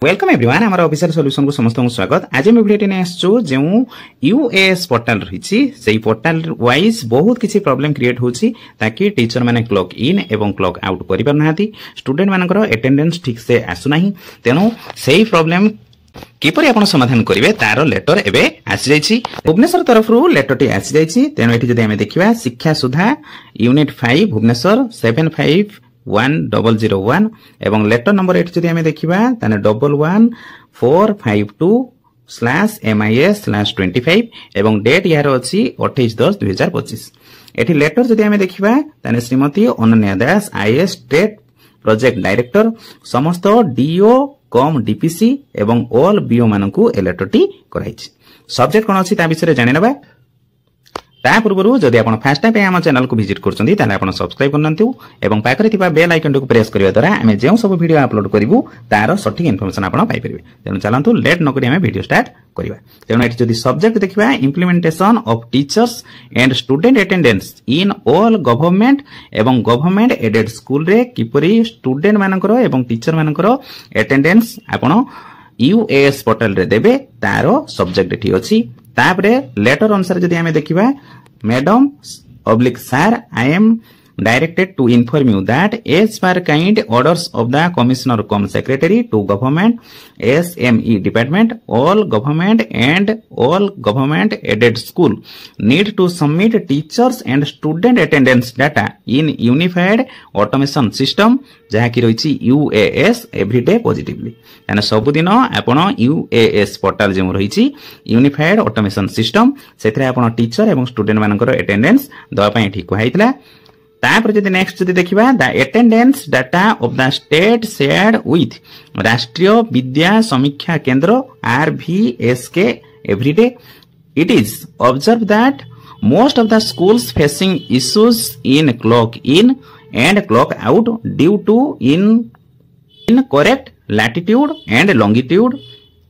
Welcome everyone आम official solution को समस्त स्वागत। आज मैं वीडियो ने आसछु जो यूएएस पोर्टल रही से पोर्टल वाइज बहुत किसी प्रॉब्लम क्रिएट होची ताकि टीचर माने क्लॉक इन एवं क्लॉक आउट करि पर नाथि स्टूडेंट मानकर अटेंडेंस ठीक से आसु नाही तेनु सेही प्रॉब्लम किपरि आपण समाधान करिवे तारो लेटर एबे आसी जाईछि। भुवनेश्वर तरफ रु लेटर टी आसी जाईछि। तेनु एठी जदि हमें देखिबा शिक्षा सुधा यूनिट 5 भुवनेश्वर 751001 एवं लेटर नंबर एठी जदि हमें देखिबा ताने 11452/MIS/25 एवं डेट यार अछि 28/10/2025। एठी लेटर जदि हमें देखिबा ताने Shrimati Ananya Das IAS state project director समस्त डीओ कम डीपीसी एवं ऑल बीओ मानकू ए लेटर टी कराइछि। सब्जेक्ट कोन अछि ता विषय जानिनबा। ता पूर्व जदि आपण फर्स्ट टाइम आम चैनल को विजिट करछन्ती ताले आपण सब्सक्राइब करनंतु एवं पाखरे थिबा बेल आइकन को प्रेस करिवा द्वारा हमें जेउ सब वीडियो अपलोड करिवु तार सठिक इन्फॉर्मेशन आपण पाइ परिबे। तेनु चलंतु लेट न करी हमें वीडियो स्टार्ट करिवा। तेनु एठी जदि सब्जेक्ट देखिबा implementation of teachers and student attendance in all government एवं गवर्नमेंट एडेड स्कूल रे किपरि स्टूडेंट मानकर एवं टीचर मानकर अटेंडेंस आपण यूएएस पोर्टल रे देबे तारो सब्जेक्ट एठी अछि। तापरे लेटर अनुसार जदि हमें देखिबा madam oblique sir I am directed to inform you that as per kind orders of the commissioner cum secretary to government SME department all government and all government aided school need to submit teachers and student attendance data in unified automation system जहा कि रही UAS everyday positively यानी सब दिन आपण UAS portal जो रही unified automation system से आपण टीचर एवं स्टूडेंट मानकर अटेंडेंस दवा पई ठीक होइतला। तापर जदि नेक्स्ट जदि देखिबा the attendance data of the state shared with Rashtriya Vidya Samiksha Kendra RVSK everyday it is observe that most of the schools facing issues in clock in and clock out due to incorrect latitude and longitude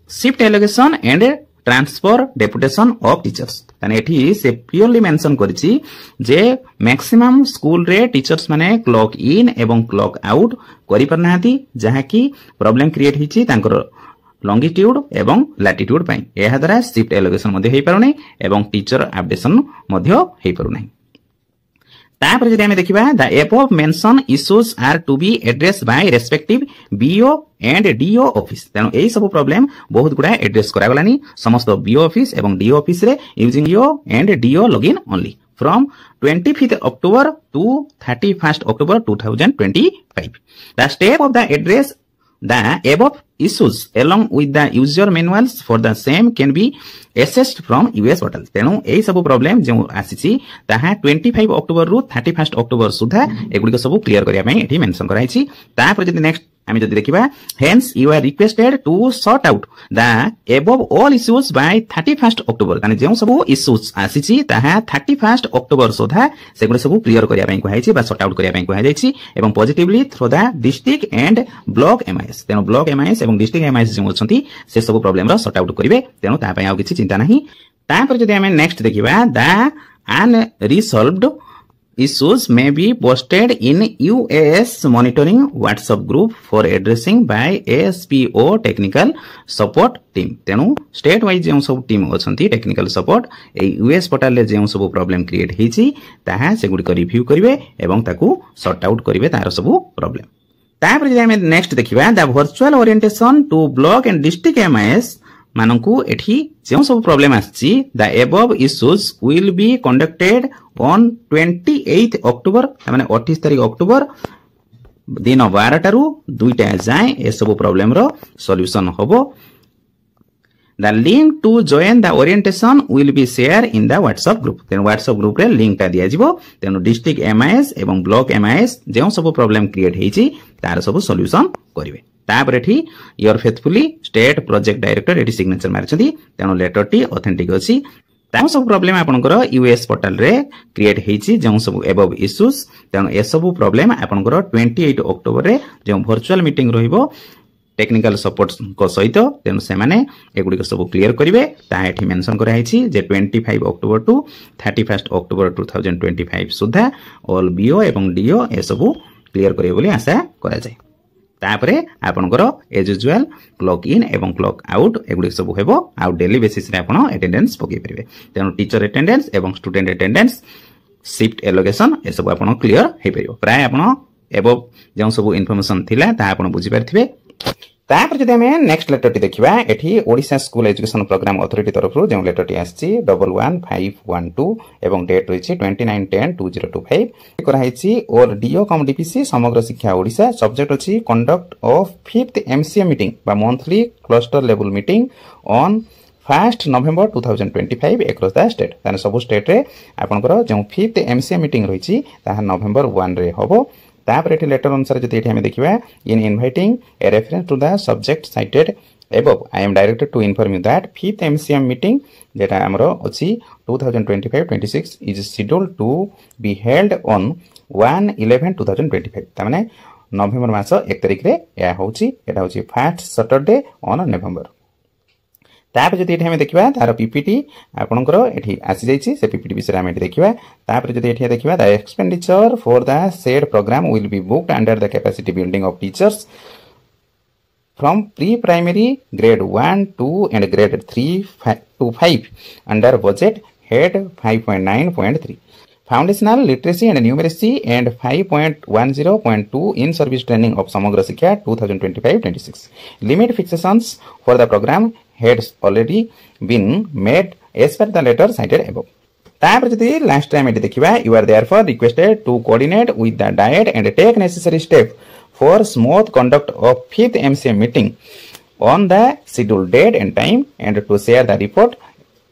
shift allocation and transfer deputation of teachers. ताने एठी से purely mention करछि जे maximum school रे teachers माने clock in एवं clock out करि परनाथि जहा कि प्रॉब्लम क्रिएट हिछि तांकर लॉन्गिट्यूड एवं लैटिट्यूड पई एहा द्वारा शिफ्ट एलोकेशन मध्ये हेइ परनै एवं टीचर अपडेशन मध्ये हेइ परनै। तापर जदि हमें देखिबा the above mention issues are to be address by respective BO and DO office. तेनु एई सब प्रॉब्लम बहुत गुडा एड्रेस करा गलानी समस्त बीओ ऑफिस एवं डीओ ऑफिस रे using BO and DO login only from 25th October to 31st October 2025। The step of the address the above issues along with the user manuals for the same can be assessed from US portal। तेनु एई सब problem जो आसीची ताहा 25 October रु 31 October सुधा एगुडी सब clear करिया पई एठी मेंशन कराइची। तापर जदि नेक्स्ट आमे जदि देखिबा hence you are requested to sort out the above all issues by 31st October। ताने जो सब इश्यूज आसीची ताहा 31st अक्टोबर सुधा सेगुडी सब क्लियर करिया पई कहैची बा सॉर्ट आउट करिया पई कहैची एवं positively through the district and block MIS. तेनु ब्लॉक एमआईएस एवं डिस्ट्रिक्ट एमआईएस जो अछंती से सब प्रॉब्लम रो सॉर्ट आउट करिवे। तेनु ता पई आ किछि चिंता नाही। तापर जदि हमें नेक्स्ट देखिबा the unresolved issues may be posted in UAS monitoring WhatsApp group for addressing by ASPO technical support team। तेनु स्टेट वाइज जो सब टीम अछंती टेक्निकल सपोर्ट ए यूएस पोर्टल ले जो सब प्रॉब्लम क्रिएट हेछि ताहा से गुडी को रिव्यू करिवे एवं ताकू सॉर्ट आउट करिवे तार सब प्रॉब्लम। तापर जे हम नेक्स्ट देखिबा the virtual orientation to block and district MIS मानकू एठी जो सब प्रॉब्लम आछि the above issues will be conducted on 28th October माने 28 तारिख अक्टोबर दिन 12 टारु 2 टा जाय ए सब प्रॉब्लम रो सॉल्यूशन होबो। The link to join the orientation will be share in the WhatsApp group. तेन व्हाट्सएप ग्रुप रे लिंक ता दिया जिवो। तेनु डिस्ट्रिक्ट एमआईएस एवं ब्लॉक एमआईएस जो सब प्रॉब्लम क्रिएट हेछि तार सब सॉल्यूशन करिवे। तापर एठी your faithfully state project director एठी सिग्नेचर मारछथि। तेनु लेटर टी ऑथेंटिक अछि। ता सब प्रॉब्लम आपनकर यूएस पोर्टल रे क्रिएट हेछि जो सब अबव इश्यूज। तेनु ए सब प्रॉब्लम आपनकर 28 अक्टोबर रे जो वर्चुअल मीटिंग रहिबो टेक्निकल सपोर्ट को सहित तेनु से माने एगुडी को सब क्लियर करिवे। ता एठी मेंशन करा हेछि जे 25 अक्टोबर टू 31 अक्टोबर 2025 सुधा ऑल बीओ एवं डीओ ए सब क्लियर करिवे बोली आशा करा जाय। तापरे आपनकर एज यूजुअल क्लॉक इन एवं क्लॉक आउट एगुडी सब हेबो आ डेली बेसिस रे आपण अटेंडेंस पके परिबे तेनु टीचर अटेंडेंस एवं स्टूडेंट अटेंडेंस शिफ्ट एलोकेशन ए सब आपण क्लियर हे परिबो प्राय आपण एबो जो सब इन्फॉर्मेशन थिला ता आपण बुझी परथिबे तापर जदि हमें नेक्स्ट लेटर टी देखिबा एठी Odisha school education program authority तरफ रु जो लेटर टी आछि 11512 एवं डेट रहिछि 29/10/2025 करा हिछि और do cum DPC Samagra Shiksha Odisha subject अछि conduct of 5th MCA meeting बा monthly cluster level meeting on 1st November 2025 across the state ताने सब स्टेट रे आपनकर जो 5th एमसीए मीटिंग रहिछि ता नवेम्बर 1 रे होबो तापर एठी लेटर अनुसार जति एठी हमें देखिबा in inviting a reference to the subject cited above I am directed to inform you that 5th MCM meeting जेटा हमरो अछि 2025-26 is scheduled to be held on 1/11/2025 तामाने नवेम्बर मास 1 तारिख रे या होछि एटा होछि फर्स्ट सैटरडे ऑन नवेम्बर तापर जति एठी हमें देखिबा तार पीपीटी आपनकर एठी आसी जाईछि से पीपीटी विषय हम एठी देखिबा तापर जति एठी देखिबा the expenditure for the said program will be booked under the capacity building of teachers from pre primary grade 1 2 and grade 3 to 5 under budget head 5.9.3 foundational literacy and numeracy and 5.10.2 in service training of Samagra Shiksha 2025-26 limit fixations for the program has already been made as per the letter cited above तापर जदि last time एटी देखिबा you are therefore requested to coordinate with the DIET and take necessary step for smooth conduct of 5th MCA meeting on the scheduled date and time and to share the report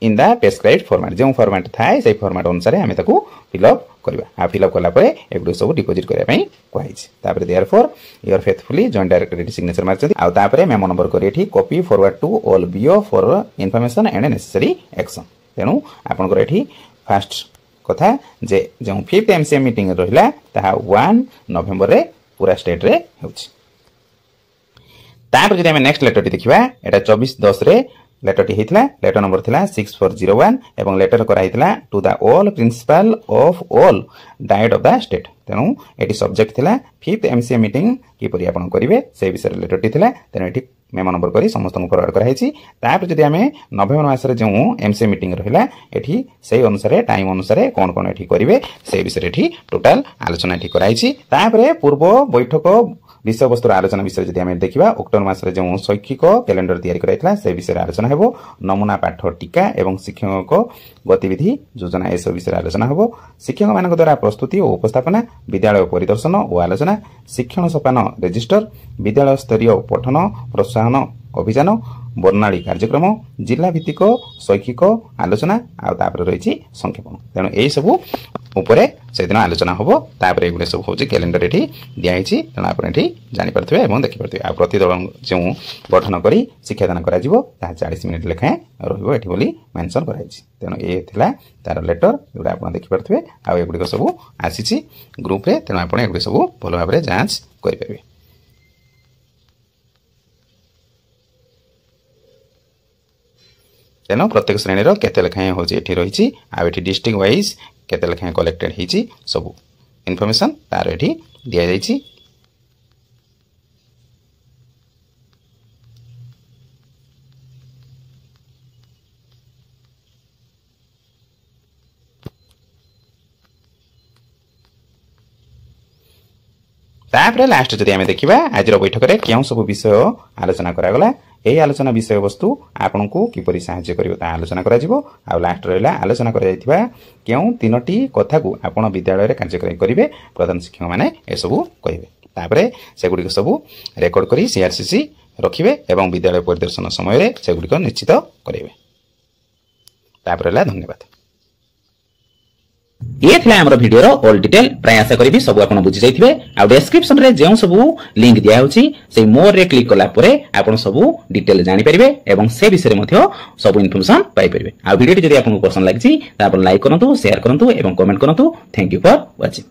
in the prescribed format जो format थाए से format अनुसार हमें ताकू fill up करबा आ fill up करला परे एगुडो सब डिपॉजिट करबा पई कहैछि तापर therefore your faithfully joint director signature मारछथि आ तापर मेमो नंबर करी एठी copy forward to all BO for information and necessary action तेनु आपनकर एठी फर्स्ट कथा जे जो 5th एमसीए मीटिंग रहिला ता 1 नवेम्बर रे पूरा स्टेट रे होछि तापर जदि हम नेक्स्ट लेटर टी देखिबा एटा 24/10 रे लेटर टी हेतला लेटर नंबर थिला 6401 एवं लेटर करा हेतला to the all principal of all DIET of the state तेनु एटी सब्जेक्ट थिला 5th एमसीए मीटिंग की परि आपण करिवे से विषय लेटर टी थिला तेनु एटी मेमो नंबर करी समस्त को फॉरवर्ड करा हेछि तापर जदि हमें नवेम्बर मास रे जो एमसीए मीटिंग रहिला एठी सेही अनुसार टाइम अनुसार कोन कोन एठी करिवे से विषय एठी टोटल आलोचना एठी करा हेछि तापर पूर्व बैठक विषय वस्तु आलोचना विषय जदि हमें देखिबा अक्टोबर मास रे जो शैक्षिक कैलेंडर तैयारी कराइतला से विषय आलोचना हेबो नमूना पाठ टीका एवं शिक्षक गतिविधि योजना ए सब विषय आलोचना हेबो शिक्षक मानक द्वारा प्रस्तुति और उपस्थापना विद्यालय परिदर्शन और आलोचना शिक्षण सोपान रजिस्टर विद्यालय स्तरीय पठन प्रोत्साहन अभियान वर्णाली कार्यक्रम जिला भित्तिक शैक्षिक आलोचना आपर रही संक्षेपण तेणु यही सब उपरे से दिन आलोचना हम तापर एगुड़े सब हूँ कैलेंडर ये दिखाई तेणु आप जानीपारे और देखिपारे आ प्रतिदल जो गठन कर शिक्षादान कर 40 मिनिट लेखाएं रही बोली मेंशन कराई तेणु ये तार लेटर एगुड़ा आप देखिपारे आगुड़ सब आसी ग्रुप तेणु आप सब भल भाव जांच करेंगे तेणु प्रत्येक श्रेणी केते लेखाएं हूँ ये रही आठी डिस्ट्रिक्ट वाइज केते लेखाएं कलेक्टेड होती सब इनफॉरमेशन तार ये दि जाइए तापर लास्ट जदि आम देखा आज बैठक में क्यों सब विषय आलोचना करागला यही आलोचना विषय वस्तु आपन को किपरि सहाय्य करिवो ता आलोचना करा जिवो आ लास्ट रहला आलोचना करा जायथिबा क्यों तीनोटी कथा को आपण विद्यालय रे कार्यक्रम करिवे प्रधान शिक्षक माने ए सब कहिवे तापरे से गुडी सब रेकॉर्ड करी सीआरसीसी रखिवे एवं विद्यालय परिदर्शन समय रे से गुडी निश्चित करिवे तापरे ला धन्यवाद ये थिला हमर वीडियो रो ऑल डिटेल प्राय आशा करिवि सब आपण बुझि जाइथिबे आ डिस्क्रिप्शन रे जेउ सब लिंक दिया होछि से मोर रे क्लिक कला परे आपण सब डिटेल जानि परिबे एवं से विषय रे मथि सब इन्फॉर्मेशन पाइ परिबे आ वीडियो जदि आपन को पसंद लागिछि त आपण लाइक करंतु शेयर करंतु एवं कमेंट करंतु थैंक यू फॉर वाचिंग।